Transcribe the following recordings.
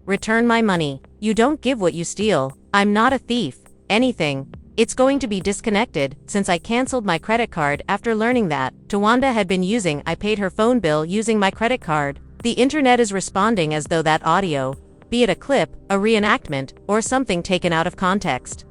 return my money. You don't give what you steal. I'm not a thief. Anything. It's going to be disconnected, since I canceled my credit card after learning that Towanda had been using. I paid her phone bill using my credit card. The internet is responding as though that audio, be it a clip, a reenactment, or something taken out of context.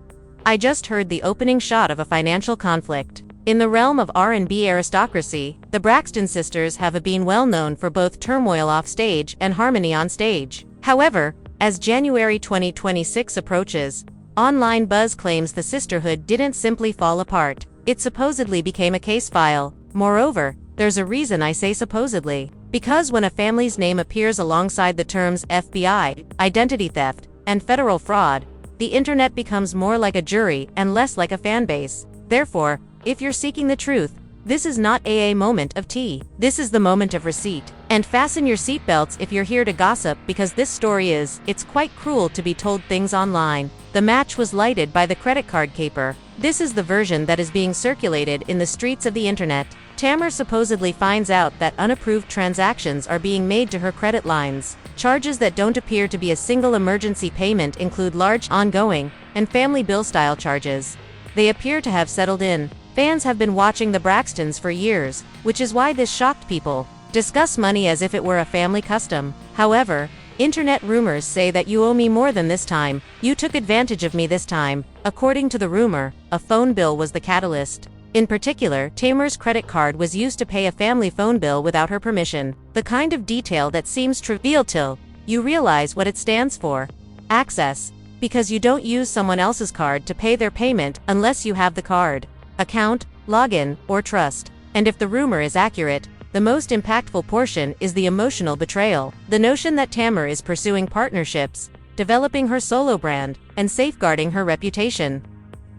I just heard the opening shot of a financial conflict. In the realm of R&B aristocracy, the Braxton sisters have been well known for both turmoil off stage and harmony on stage. However, as January 2026 approaches, online buzz claims the sisterhood didn't simply fall apart. It supposedly became a case file. Moreover, there's a reason I say supposedly. Because when a family's name appears alongside the terms FBI, identity theft, and federal fraud, the internet becomes more like a jury and less like a fanbase. Therefore, if you're seeking the truth, this is not a moment of tea. This is the moment of receipt. And fasten your seatbelts if you're here to gossip, because this story it's quite cruel to be told things online. The match was lighted by the credit card caper. This is the version that is being circulated in the streets of the internet. Tamar supposedly finds out that unapproved transactions are being made to her credit lines. Charges that don't appear to be a single emergency payment include large, ongoing, and family bill-style charges. They appear to have settled in. Fans have been watching the Braxtons for years, which is why this shocked people. Discuss money as if it were a family custom. However, internet rumors say that you owe me more than this time. You took advantage of me this time. According to the rumor, a phone bill was the catalyst. In particular, Tamar's credit card was used to pay a family phone bill without her permission. The kind of detail that seems trivial till you realize what it stands for. Access. Because you don't use someone else's card to pay their payment unless you have the card, account, login, or trust. And if the rumor is accurate, the most impactful portion is the emotional betrayal. The notion that Tamar is pursuing partnerships, developing her solo brand, and safeguarding her reputation,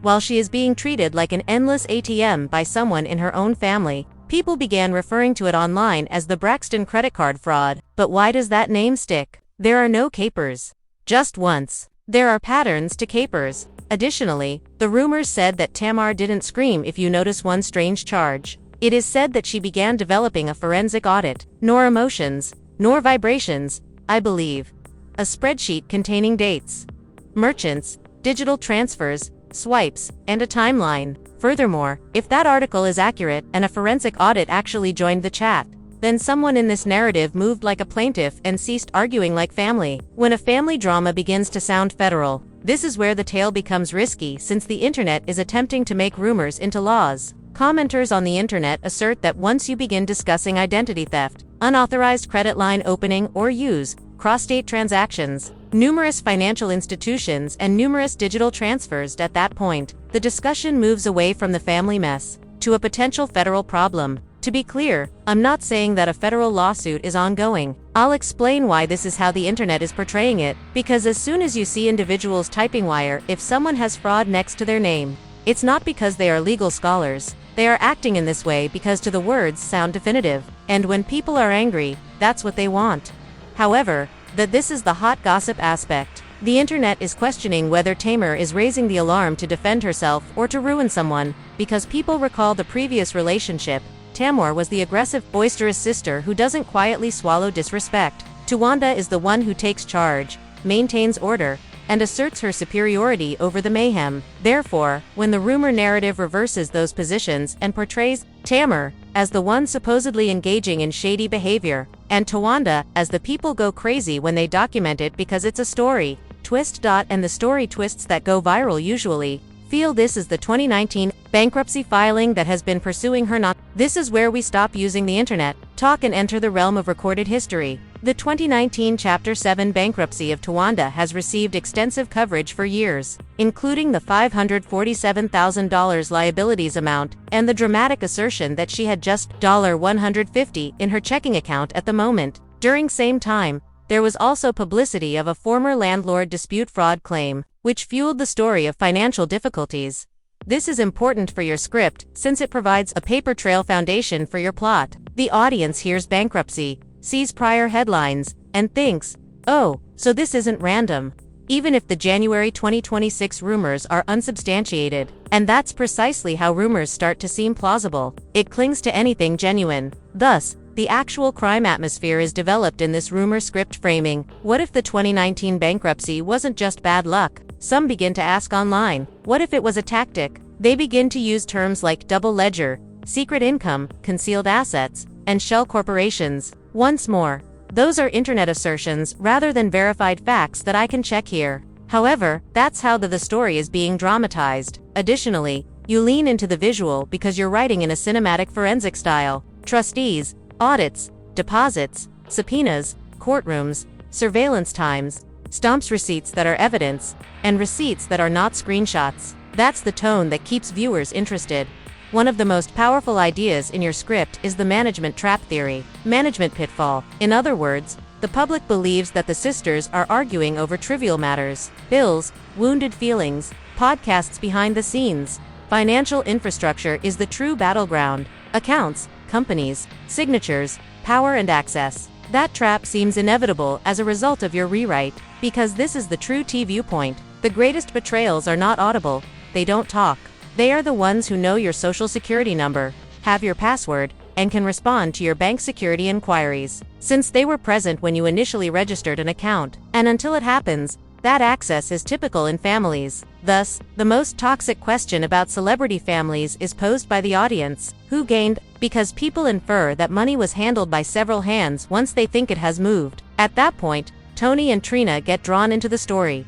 while she is being treated like an endless ATM by someone in her own family. People began referring to it online as the Braxton credit card fraud. But why does that name stick? There are no capers. Just once. There are patterns to capers. Additionally, the rumors said that Tamar didn't scream if you notice one strange charge. It is said that she began developing a forensic audit. Nor emotions, nor vibrations, I believe. A spreadsheet containing dates, merchants, digital transfers, swipes, and a timeline. Furthermore, if that article is accurate and a forensic audit actually joined the chat, then someone in this narrative moved like a plaintiff and ceased arguing like family. When a family drama begins to sound federal, this is where the tale becomes risky, since the internet is attempting to make rumors into laws. Commenters on the internet assert that once you begin discussing identity theft, unauthorized credit line opening or use, cross-state transactions, numerous financial institutions, and numerous digital transfers, at that point, the discussion moves away from the family mess to a potential federal problem. To be clear, I'm not saying that a federal lawsuit is ongoing. I'll explain why this is how the internet is portraying it, because as soon as you see individuals typing wire if someone has fraud next to their name, it's not because they are legal scholars. They are acting in this way because the words sound definitive, and when people are angry, that's what they want. However, this is the hot gossip aspect. The internet is questioning whether Tamar is raising the alarm to defend herself or to ruin someone, because people recall the previous relationship. Tamar was the aggressive, boisterous sister who doesn't quietly swallow disrespect. Towanda is the one who takes charge, maintains order, and asserts her superiority over the mayhem. Therefore, when the rumor narrative reverses those positions and portrays Tamar as the one supposedly engaging in shady behavior, and Towanda as the people go crazy when they document it because it's a story twist. And the story twists that go viral usually feel this is the 2019 bankruptcy filing that has been pursuing her. Not. This is where we stop using the internet talk and enter the realm of recorded history. The 2019 Chapter 7 bankruptcy of Towanda has received extensive coverage for years, including the $547,000 liabilities amount and the dramatic assertion that she had just $150 in her checking account at the moment. During same time, there was also publicity of a former landlord dispute fraud claim, which fueled the story of financial difficulties. This is important for your script, since it provides a paper trail foundation for your plot. The audience hears bankruptcy, sees prior headlines, and thinks, oh, so this isn't random. Even if the January 2026 rumors are unsubstantiated, and that's precisely how rumors start to seem plausible. It clings to anything genuine. Thus, The actual crime atmosphere is developed in this rumor script framing. What if the 2019 bankruptcy wasn't just bad luck? Some begin to ask online. What if it was a tactic? They begin to use terms like double ledger, secret income, concealed assets, and shell corporations. Once more, those are internet assertions rather than verified facts that I can check here. However, that's how the story is being dramatized. Additionally, you lean into the visual because you're writing in a cinematic forensic style. Trustees, audits, deposits, subpoenas, courtrooms, surveillance times, stamps, receipts that are evidence, and receipts that are not screenshots. That's the tone that keeps viewers interested. One of the most powerful ideas in your script is the management trap theory, management pitfall. In other words, the public believes that the sisters are arguing over trivial matters: bills, wounded feelings, podcasts behind the scenes. Financial infrastructure is the true battleground. Accounts, companies, signatures, power and access. That trap seems inevitable as a result of your rewrite, because this is the true T viewpoint. The greatest betrayals are not audible, they don't talk. They are the ones who know your social security number, have your password, and can respond to your bank security inquiries, since they were present when you initially registered an account. And until it happens, that access is typical in families. Thus, the most toxic question about celebrity families is posed by the audience: who gained? Because people infer that money was handled by several hands once they think it has moved. At that point, Tony and Trina get drawn into the story.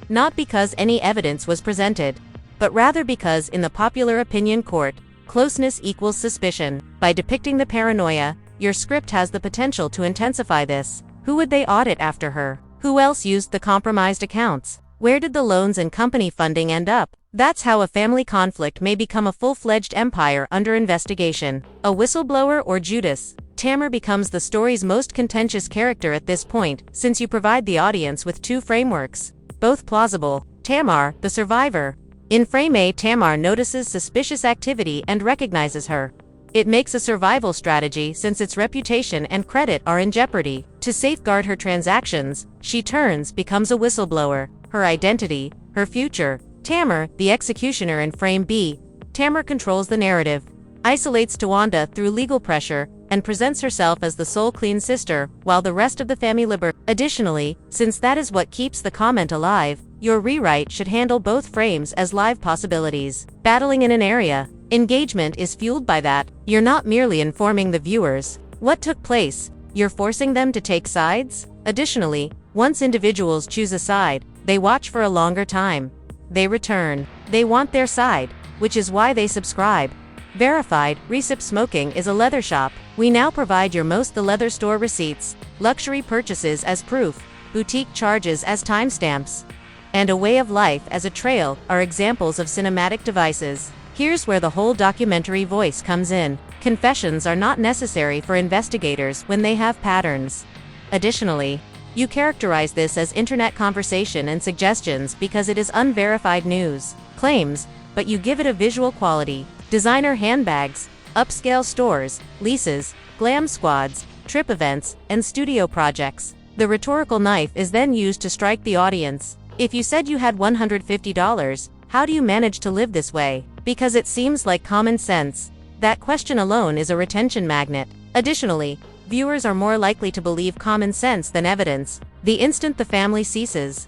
Not because any evidence was presented, but rather because in the popular opinion court, closeness equals suspicion. By depicting the paranoia, your script has the potential to intensify this. Who would they audit after her? Who else used the compromised accounts? Where did the loans and company funding end up? That's how a family conflict may become a full-fledged empire under investigation. A whistleblower or Judas? Tamar becomes the story's most contentious character at this point, since you provide the audience with two frameworks, both plausible. Tamar, the survivor. In frame A, Tamar notices suspicious activity and recognizes her. It makes a survival strategy since its reputation and credit are in jeopardy. To safeguard her transactions, she becomes a whistleblower. Her identity, her future. Tamar, the executioner in frame B. Tamar controls the narrative, isolates Towanda through legal pressure, and presents herself as the sole clean sister, while the rest of the family liberates. Additionally, since that is what keeps the comment alive, your rewrite should handle both frames as live possibilities, battling in an area. Engagement is fueled by that. You're not merely informing the viewers what took place, you're forcing them to take sides. Additionally, once individuals choose a side, they watch for a longer time. They return. They want their side, which is why they subscribe. Verified. Recip Smoking is a leather shop. We now provide your the leather store receipts, luxury purchases as proof, boutique charges as timestamps, and a way of life as a trail are examples of cinematic devices. Here's where the whole documentary voice comes in. Confessions are not necessary for investigators when they have patterns. Additionally, you characterize this as internet conversation and suggestions because it is unverified news, claims, but you give it a visual quality. Designer handbags, upscale stores, leases, glam squads, trip events, and studio projects. The rhetorical knife is then used to strike the audience. If you said you had $150, how do you manage to live this way? Because it seems like common sense. That question alone is a retention magnet. Additionally, viewers are more likely to believe common sense than evidence. The instant the family ceases,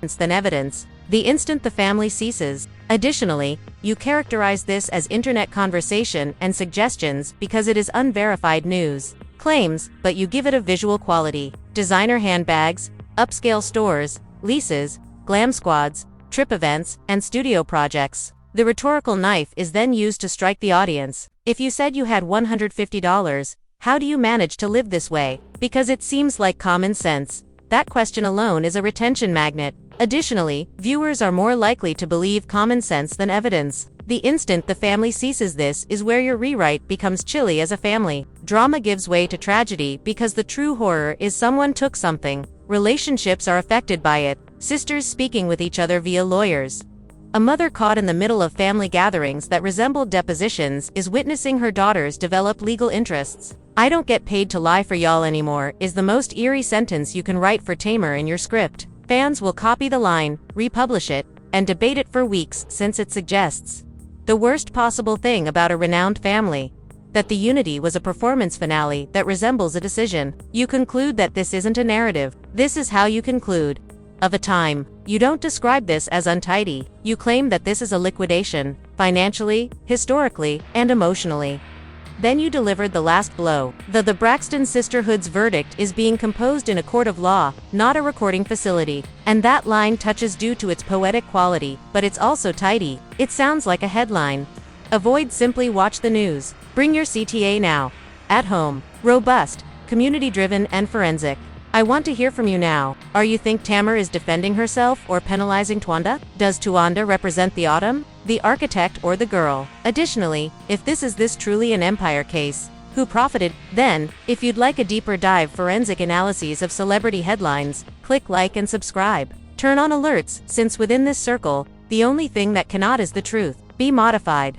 Additionally, you characterize this as internet conversation and suggestions because it is unverified news, claims, but you give it a visual quality. Designer handbags, upscale stores, leases, glam squads, trip events, and studio projects. The rhetorical knife is then used to strike the audience. If you said you had $150, how do you manage to live this way? Because it seems like common sense. That question alone is a retention magnet. Additionally, viewers are more likely to believe common sense than evidence. The instant the family ceases, this is where your rewrite becomes chilly as a family. Drama gives way to tragedy because the true horror is someone took something. Relationships are affected by it. Sisters speaking with each other via lawyers. A mother caught in the middle of family gatherings that resembled depositions is witnessing her daughters develop legal interests. "I don't get paid to lie for y'all anymore" is the most eerie sentence you can write for Tamar in your script. Fans will copy the line, republish it, and debate it for weeks since it suggests the worst possible thing about a renowned family. that the unity was a performance finale that resembles a decision. You conclude that this isn't a narrative. This is how you conclude. Of a time. You don't describe this as untidy. You claim that this is a liquidation, financially, historically, and emotionally. Then you delivered the last blow. The Braxton sisterhood's verdict is being composed in a court of law, not a recording facility. And that line touches due to its poetic quality, but it's also tidy. It sounds like a headline. Avoid simply watch the news. Bring your CTA now. At home. Robust, community-driven, and forensic. I want to hear from you now. Are you think Tamar is defending herself or penalizing Towanda? Does Towanda represent the autumn, the architect, or the girl? Additionally, if this is truly an empire case, who profited? Then, if you'd like a deeper dive forensic analyses of celebrity headlines, click like and subscribe. Turn on alerts, since within this circle, the only thing that cannot is the truth. Be modified.